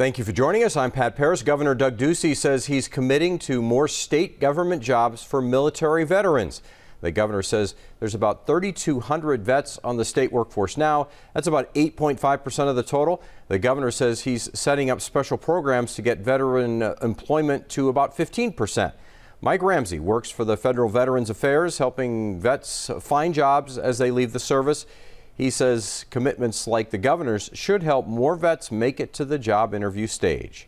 Thank you for joining us. I'm Pat Paris. Governor Doug Ducey says he's committing to more state government jobs for military veterans. The governor says there's about 3,200 vets on the state workforce now. That's about 8.5% of the total. The governor says he's setting up special programs to get veteran employment to about 15%. Mike Ramsey works for the Federal Veterans Affairs, helping vets find jobs as they leave the service. He says commitments like the governor's should help more vets make it to the job interview stage.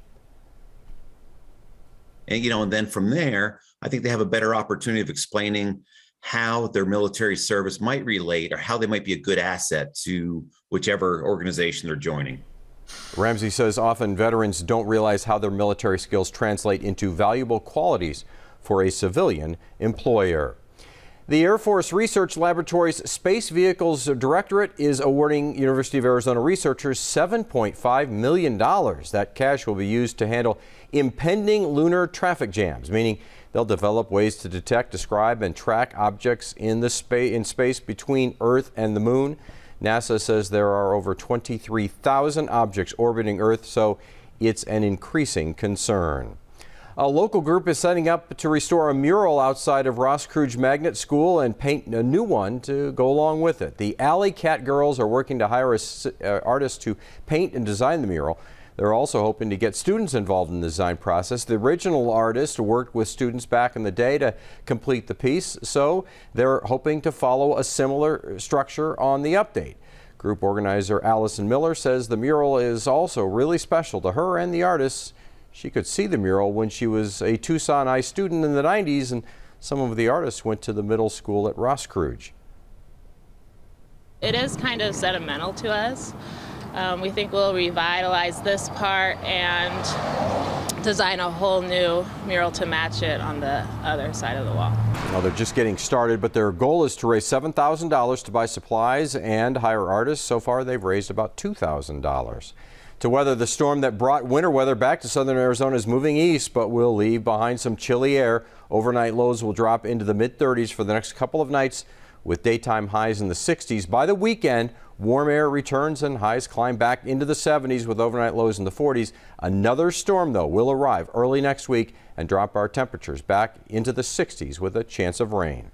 And then from there, I think they have a better opportunity of explaining how their military service might relate or how they might be a good asset to whichever organization they're joining. Ramsey says often veterans don't realize how their military skills translate into valuable qualities for a civilian employer. The Air Force Research Laboratory's Space Vehicles Directorate is awarding University of Arizona researchers $7.5 million. That cash will be used to handle impending lunar traffic jams, meaning they'll develop ways to detect, describe, and track objects in space between Earth and the Moon. NASA says there are over 23,000 objects orbiting Earth, so it's an increasing concern. A local group is setting up to restore a mural outside of Roscrooge Magnet School and paint a new one to go along with it. The Alley Cat Girls are working to hire artists to paint and design the mural. They're also hoping to get students involved in the design process. The original artist worked with students back in the day to complete the piece, so they're hoping to follow a similar structure on the update. Group organizer Allison Miller says the mural is also really special to her and the artists. She could see the mural when she was a Tucson High student in the 90s, and some of the artists went to the middle school at Roscrooge. It is kind of sentimental to us. We think we'll revitalize this part and design a whole new mural to match it on the other side of the wall. Well, they're just getting started, but their goal is to raise $7,000 to buy supplies and hire artists. So far, they've raised about $2,000. To weather the storm that brought winter weather back to southern Arizona is moving east, but will leave behind some chilly air. Overnight lows will drop into the mid-30s for the next couple of nights, with daytime highs in the 60s. By the weekend, warm air returns and highs climb back into the 70s with overnight lows in the 40s. Another storm, though, will arrive early next week and drop our temperatures back into the 60s with a chance of rain.